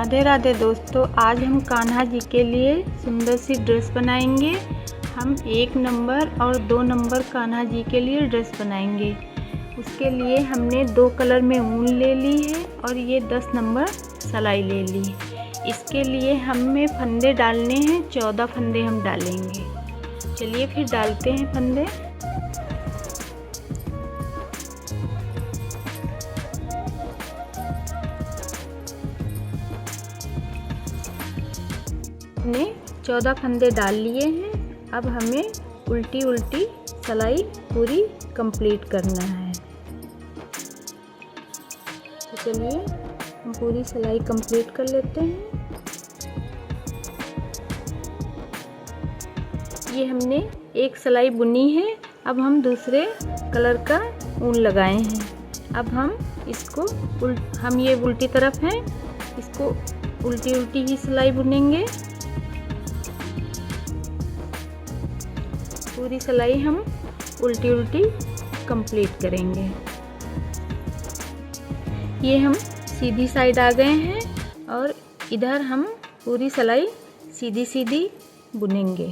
राधे राधे दोस्तों, आज हम कान्हा जी के लिए सुंदर सी ड्रेस बनाएंगे। हम 1 नंबर और 2 नंबर कान्हा जी के लिए ड्रेस बनाएंगे। उसके लिए हमने 2 कलर में ऊन ले ली है और ये 10 नंबर सिलाई ले ली। इसके लिए हमें फंदे डालने हैं, 14 फंदे हम डालेंगे। चलिए फिर डालते हैं फंदे। हमने 14 फंदे डाल लिए हैं। अब हमें उल्टी उल्टी सिलाई पूरी कंप्लीट करना है। तो चलिए हम पूरी सिलाई कंप्लीट कर लेते हैं। ये हमने एक सिलाई बुनी है। अब हम दूसरे कलर का ऊन लगाए हैं। अब हम इसको हम ये उल्टी तरफ हैं, इसको उल्टी उल्टी ही सिलाई बुनेंगे। पूरी सिलाई हम उल्टी उल्टी कंप्लीट करेंगे। ये हम सीधी साइड आ गए हैं और इधर हम पूरी सिलाई सीधी सीधी बुनेंगे।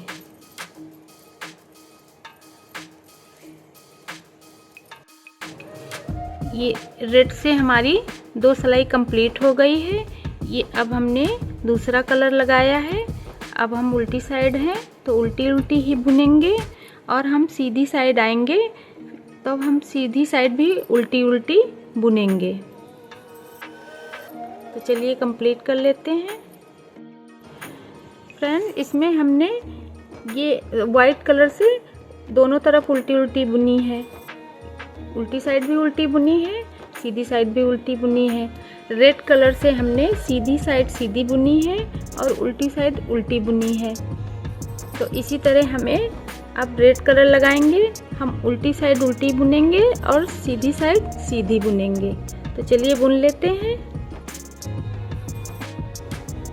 ये रेड से हमारी 2 सिलाई कंप्लीट हो गई है। ये अब हमने दूसरा कलर लगाया है। अब हम उल्टी साइड हैं तो उल्टी उल्टी ही बुनेंगे और हम सीधी साइड आएंगे तो हम सीधी साइड भी उल्टी उल्टी बुनेंगे। तो चलिए कंप्लीट कर लेते हैं। फ्रेंड, इसमें हमने ये वाइट कलर से दोनों तरफ उल्टी उल्टी बुनी है। उल्टी साइड भी उल्टी बुनी है, सीधी साइड भी उल्टी बुनी है। रेड कलर से हमने सीधी साइड सीधी बुनी है और उल्टी साइड उल्टी बुनी है। तो इसी तरह हमें अब रेड कलर लगाएंगे, हम उल्टी साइड उल्टी बुनेंगे और सीधी साइड सीधी बुनेंगे। तो चलिए बुन लेते हैं।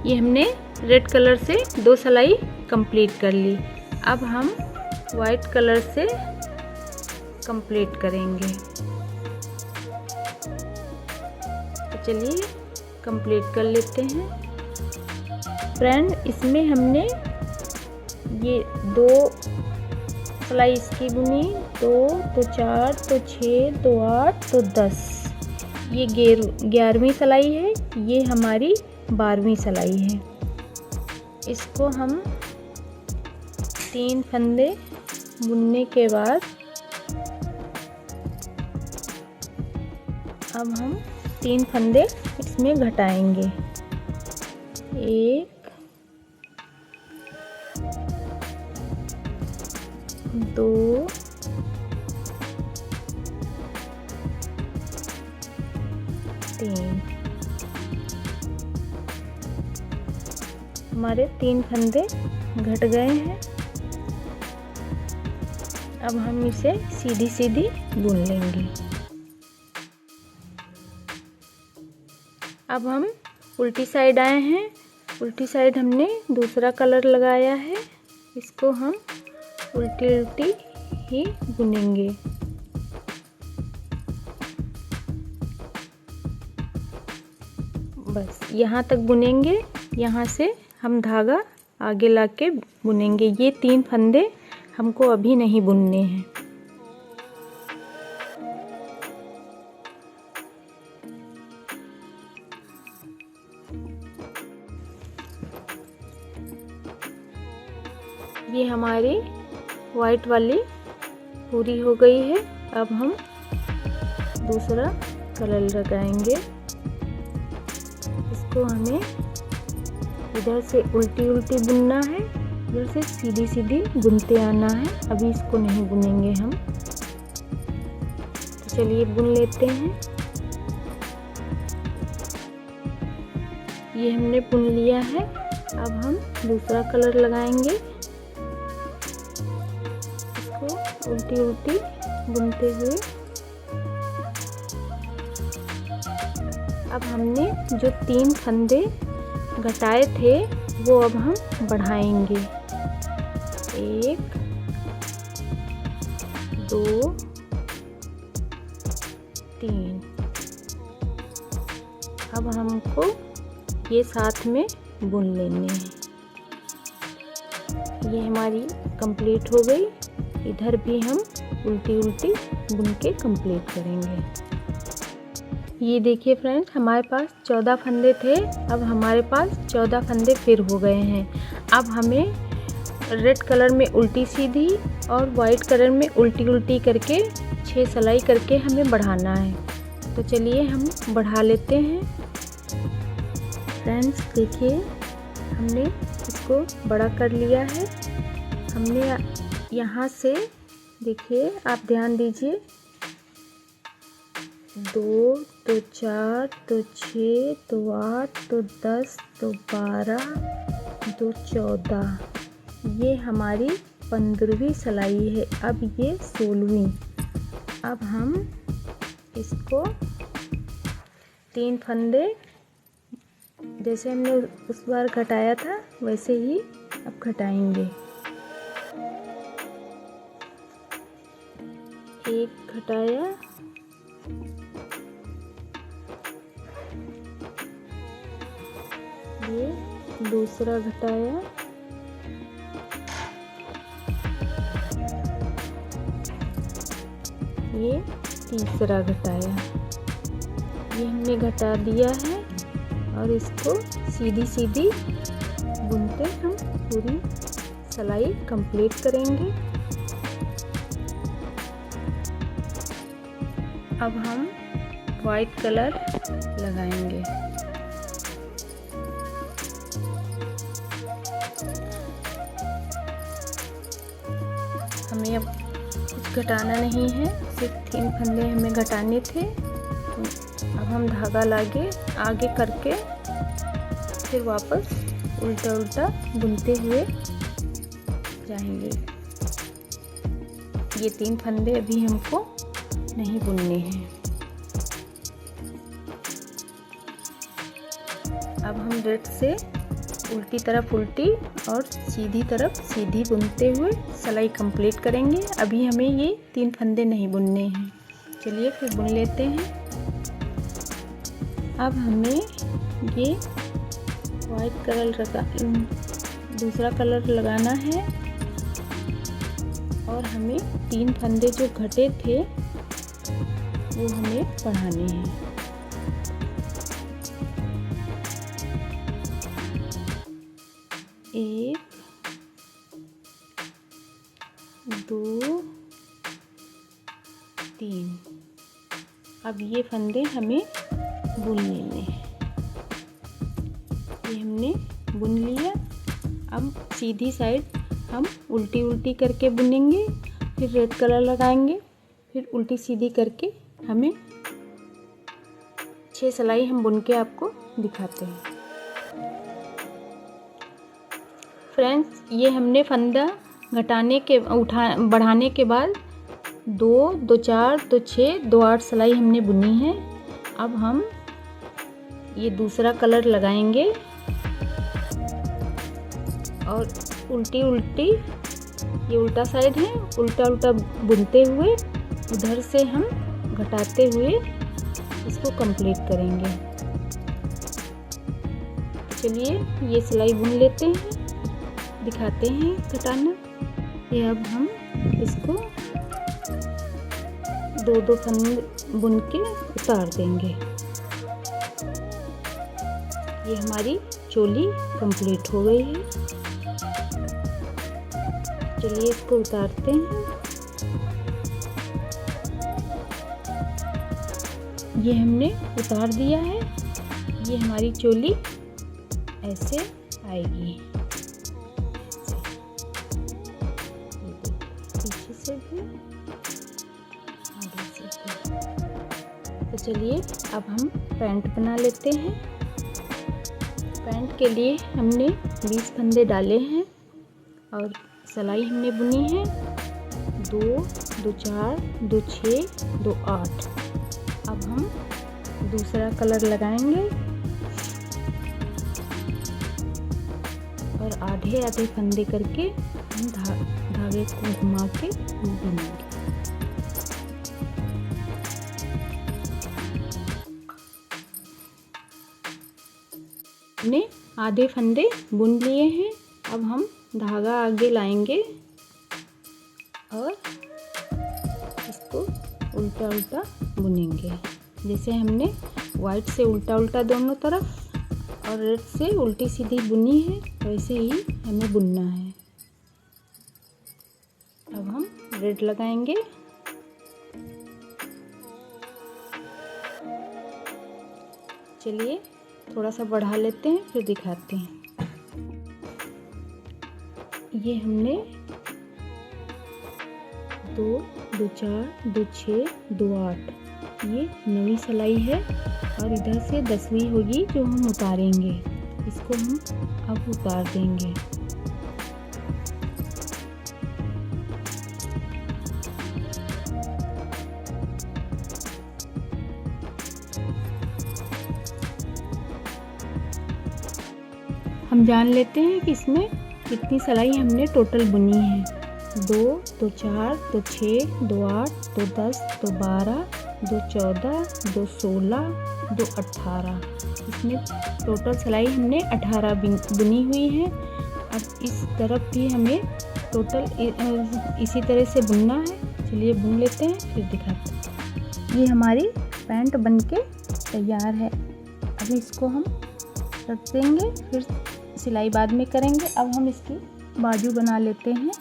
ये हमने रेड कलर से 2 सिलाई कंप्लीट कर ली। अब हम वाइट कलर से कंप्लीट करेंगे। तो चलिए कंप्लीट कर लेते हैं। फ्रेंड, इसमें हमने ये 2 सिलाई इसकी बुनी, 2 तो 4 तो 6 तो 8 तो 10। ये 11वीं सिलाई है, ये हमारी 12वीं सिलाई है। इसको हम 3 फंदे बुनने के बाद अब हम 3 फंदे इसमें घटाएंगे। 1 2 3। हमारे 3 फंदे घट गए हैं। अब हम इसे सीधी सीधी बुन लेंगे। अब हम उल्टी साइड आए हैं। उल्टी साइड हमने दूसरा कलर लगाया है। इसको हम उल्टी उल्टी ही बुनेंगे। बस यहाँ तक बुनेंगे। यहाँ से हम धागा आगे लाके बुनेंगे। ये 3 फंदे हमको अभी नहीं बुनने हैं। ये हमारी वाइट वाली पूरी हो गई है। अब हम दूसरा कलर लगाएंगे। इसको हमें इधर से उल्टी उल्टी बुनना है, इधर से सीधी सीधी बुनते आना है। अभी इसको नहीं बुनेंगे हम। तो चलिए बुन लेते हैं। ये हमने बुन लिया है। अब हम दूसरा कलर लगाएंगे। इसको उल्टी उल्टी बुनते हुए अब हमने जो 3 फंदे घटाए थे वो अब हम बढ़ाएंगे। 1 2 3। अब हमको ये साथ में बुन लेने हैं। ये हमारी कंप्लीट हो गई। इधर भी हम उल्टी उल्टी बुन के कंप्लीट करेंगे। ये देखिए फ्रेंड्स, हमारे पास 14 फंदे थे। अब हमारे पास 14 फंदे फिर हो गए हैं। अब हमें रेड कलर में उल्टी सीधी और वाइट कलर में उल्टी उल्टी करके 6 सिलाई करके हमें बढ़ाना है। तो चलिए हम बढ़ा लेते हैं। फ्रेंड्स देखिए, हमने इसको बड़ा कर लिया है। हमने यहाँ से देखिए, आप ध्यान दीजिए, 2 तो 4 तो 6 तो 8 तो 10 तो 12 तो 14। ये हमारी 15वीं सिलाई है। अब ये 16वीं। अब हम इसको 3 फंदे जैसे हमने उस बार घटाया था वैसे ही अब घटाएंगे। एक घटाया, ये दूसरा घटाया, ये तीसरा घटाया। ये हमने घटा दिया है और इसको सीधी सीधी बुनते हम पूरी सिलाई कंप्लीट करेंगे। अब हम वाइट कलर लगाएंगे। हमें अब कुछ घटाना नहीं है, सिर्फ 3 फंदे हमें घटाने थे। तो अब हम धागा आगे करके फिर वापस उल्टा उल्टा बुनते हुए जाएंगे। ये 3 फंदे अभी हमको नहीं बुनने हैं। अब हम रेड से उल्टी तरफ उल्टी और सीधी तरफ सीधी बुनते हुए सिलाई कंप्लीट करेंगे। अभी हमें ये 3 फंदे नहीं बुनने हैं। चलिए फिर बुन लेते हैं। अब हमें ये वाइट कलर दूसरा कलर लगाना है और हमें 3 फंदे जो घटे थे वो हमें बढ़ाने हैं। एक, 2, 3। अब ये फंदे हमें बुन लेने हैं। ये हमने बुन लिया। अब सीधी साइड हम उल्टी उल्टी करके बुनेंगे, फिर रेड कलर लगाएंगे, फिर उल्टी सीधी करके हमें 6 सिलाई हम बुन के आपको दिखाते हैं। फ्रेंड्स, ये हमने फंदा बढ़ाने के बाद 2 2 4 2 6 2 8 सिलाई हमने बुनी है। अब हम ये दूसरा कलर लगाएंगे और उल्टी उल्टी, ये उल्टा साइड है, उल्टा उल्टा बुनते हुए उधर से हम घटाते हुए इसको कंप्लीट करेंगे। चलिए ये सिलाई बुन लेते हैं, दिखाते हैं घटाना। ये अब हम इसको 2 फंदे बुन के उतार देंगे। ये हमारी चोली कंप्लीट हो गई है। चलिए इसको उतारते हैं। ये हमने उतार दिया है। ये हमारी चोली ऐसे आएगी, पीछे से भी आगे से भी। तो चलिए अब हम पैंट बना लेते हैं। पैंट के लिए हमने 20 फंदे डाले हैं और सिलाई हमने बुनी है 2, 2, 4, 2, 6, 2, 8। अब हम दूसरा कलर लगाएंगे और आधे आधे फंदे करके हम धागे को घुमा के बुनेंगे। हमने आधे फंदे बुन लिए हैं। अब हम धागा आगे लाएंगे और इसको उल्टा उल्टा बुनेंगे। जैसे हमने वाइट से उल्टा उल्टा दोनों तरफ और रेड से उल्टी सीधी बुनी है, वैसे ही हमें बुनना है। अब हम रेड लगाएंगे। चलिए थोड़ा सा बढ़ा लेते हैं फिर दिखाते हैं। ये हमने 2, 2, 4, 2, 6, 2, 8 ये 9वीं सिलाई है और इधर से 10वीं होगी जो हम उतारेंगे। इसको हम अब उतार देंगे। हम जान लेते हैं कि इसमें कितनी सिलाई हमने टोटल बुनी है। 2, 2, 4, 2, 6, 2, 8, 2, 10, 2, 12, 2, 14, 2, 16, 2, 18। इसमें टोटल सिलाई हमने 18 बुनी हुई है। अब इस तरफ भी हमें टोटल इसी तरह से बुनना है। चलिए बुन लेते हैं फिर दिखाते हैं। ये हमारी पैंट बनके तैयार है। अब इसको हम रख देंगे, फिर सिलाई बाद में करेंगे। अब हम इसकी बाजू बना लेते हैं।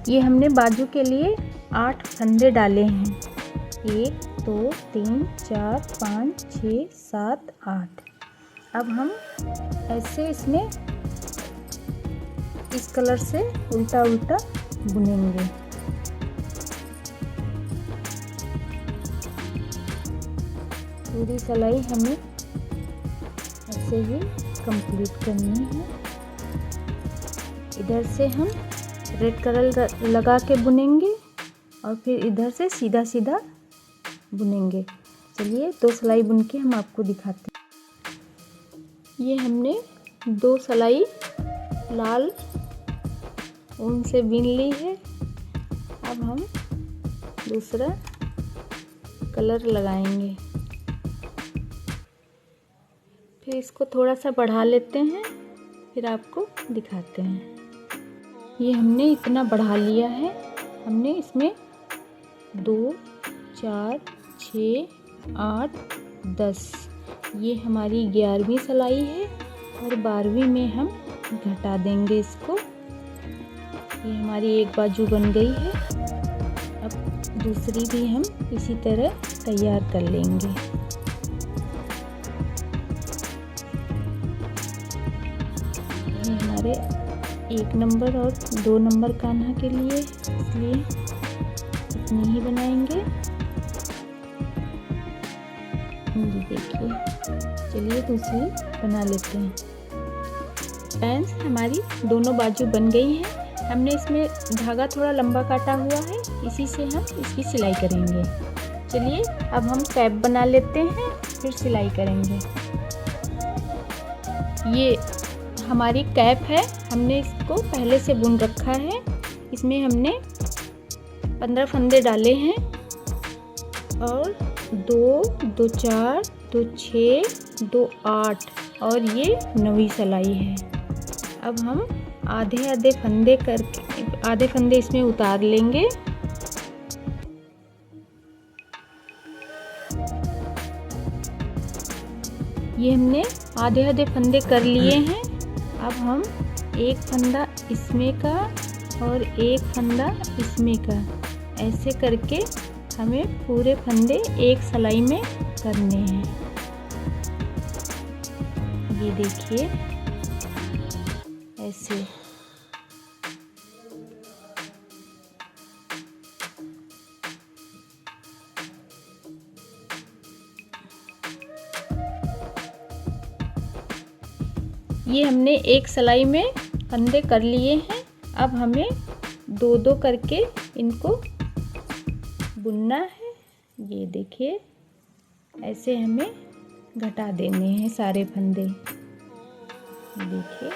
ये हमने बाजू के लिए 8 फंदे डाले हैं। 1, 2, 3, 4, 5, 6, 7, 8। अब हम ऐसे इसमें इस कलर से उल्टा उल्टा बुनेंगे। पूरी सिलाई हमें ऐसे ही कंप्लीट करनी है। इधर से हम रेड कलर लगा के बुनेंगे और फिर इधर से सीधा सीधा बुनेंगे। चलिए 2 सिलाई बुन के हम आपको दिखाते हैं। ये हमने 2 सिलाई लाल ऊन से बुन ली है। अब हम दूसरा कलर लगाएंगे। फिर इसको थोड़ा सा बढ़ा लेते हैं, फिर आपको दिखाते हैं। ये हमने इतना बढ़ा लिया है। हमने इसमें 2, 4, 6, 8, 10 ये हमारी 11वीं सिलाई है और 12वीं में हम घटा देंगे इसको। ये हमारी एक बाजू बन गई है। अब दूसरी भी हम इसी तरह तैयार कर लेंगे। ये हमारे 1 नंबर और 2 नंबर कान्हा के लिए, इसलिए इतनी ही बनाएंगे। ये देखिए। चलिए दूसरी बना लेते हैं। पैंट्स हमारी दोनों बाजू बन गई हैं। हमने इसमें धागा थोड़ा लंबा काटा हुआ है, इसी से हम इसकी सिलाई करेंगे। चलिए अब हम कैप बना लेते हैं, फिर सिलाई करेंगे। ये हमारी कैप है। हमने इसको पहले से बुन रखा है। इसमें हमने 15 फंदे डाले हैं और 2, 2, 4, 2, 6, 2, 8 और ये 9वीं सिलाई है। अब हम आधे आधे फंदे करके आधे फंदे इसमें उतार लेंगे। ये हमने आधे आधे फंदे कर लिए हैं। अब हम एक फंदा इसमें का और एक फंदा इसमें का ऐसे करके हमें पूरे फंदे एक सिलाई में करने हैं। ये देखिए ऐसे। ये हमने एक सिलाई में फंदे कर लिए हैं। अब हमें दो दो करके इनको बुनना है। ये देखिए, ऐसे हमें घटा देने हैं सारे फंदे। देखिए,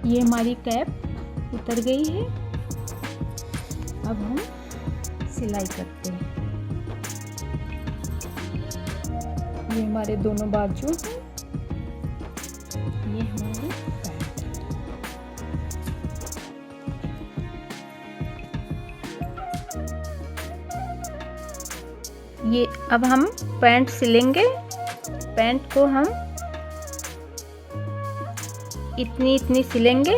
ये हमारी कैप उतर गई है। अब हम सिलाई करते हैं। ये हमारे दोनों बाजू हैं। ये हमारी पैंट। ये अब हम पैंट सिलेंगे। पैंट को हम इतनी सिलेंगे,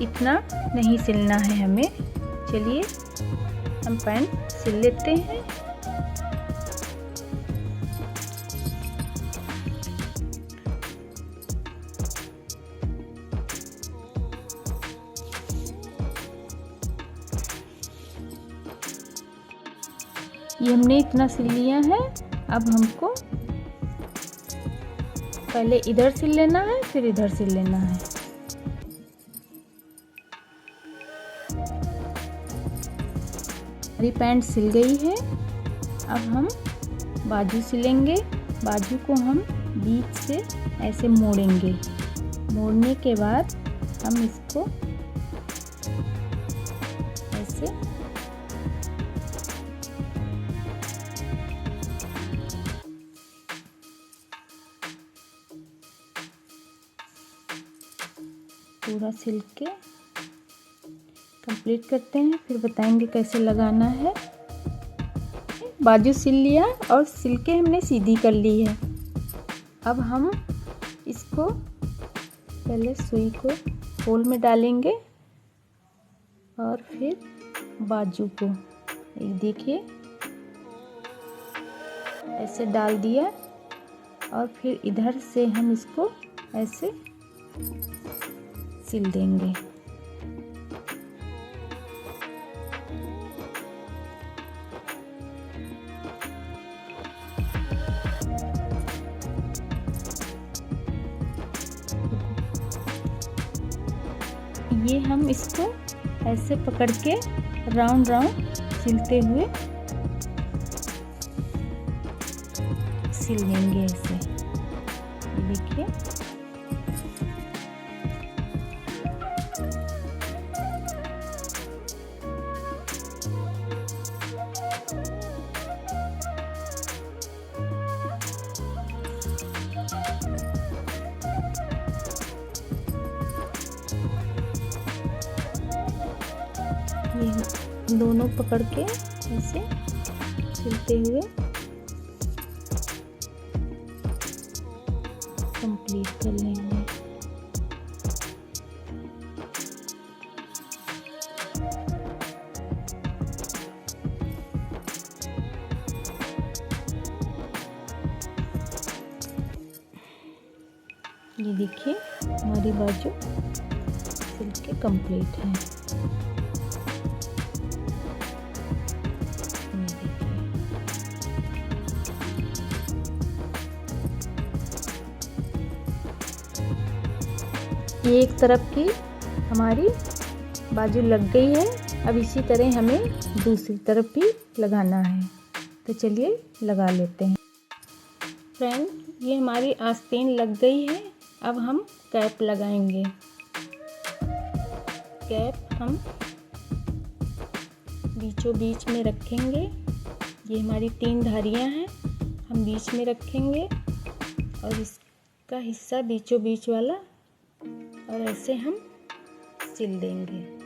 इतना नहीं सिलना है हमें। चलिए हम पैंट सिल लेते हैं। ये हमने इतना सिल लिया है। अब हमको पहले इधर सिल लेना है, फिर इधर सिल लेना है। हमारी पैंट सिल गई है। अब हम बाजू सिलेंगे। बाजू को हम बीच से ऐसे मोड़ेंगे। मोड़ने के बाद हम इसको ऐसे पूरा सिल के कंप्लीट करते हैं, फिर बताएंगे कैसे लगाना है। बाजू सिल लिया और सिल के हमने सीधी कर ली है। अब हम इसको पहले सुई को होल में डालेंगे और फिर बाजू को ये देखिए ऐसे डाल दिया और फिर इधर से हम इसको ऐसे सिल देंगे। ये हम इसको ऐसे पकड़ के राउंड राउंड सिलते हुए सिल देंगे ऐसे। देखिए ये दोनों पकड़ के ऐसे सिलते हुए कंप्लीट कर लेंगे। ये देखिए हमारी बाजू सिल के कंप्लीट है। ये एक तरफ की हमारी बाजू लग गई है। अब इसी तरह हमें दूसरी तरफ भी लगाना है, तो चलिए लगा लेते हैं। फ्रेंड, ये हमारी आस्तीन लग गई है। अब हम कैप लगाएंगे। कैप हम बीचों बीच में रखेंगे। ये हमारी 3 धारियां हैं, हम बीच में रखेंगे और इसका हिस्सा बीचों बीच वाला और ऐसे हम सिल देंगे।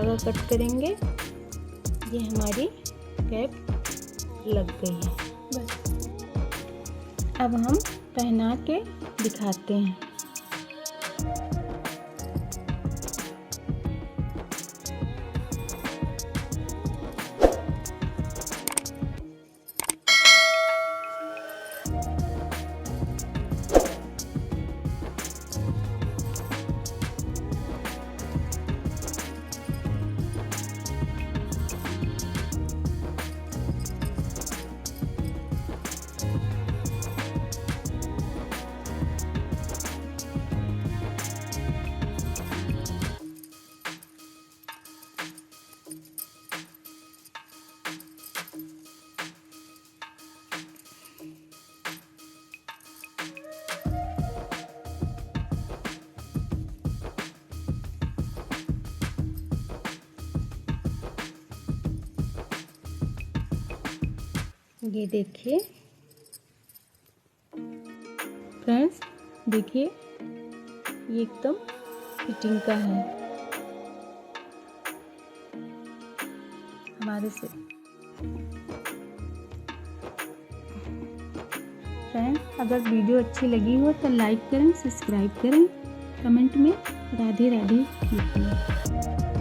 धागा कट करेंगे। ये हमारी कैप लग गई है। बस अब हम पहना के दिखाते हैं। ये देखिए फ्रेंड्स, देखिए ये एकदम फिटिंग का है हमारे से। फ्रेंड्स, अगर वीडियो अच्छी लगी हो तो लाइक करें, सब्सक्राइब करें, कमेंट में राधे राधे लिखिए।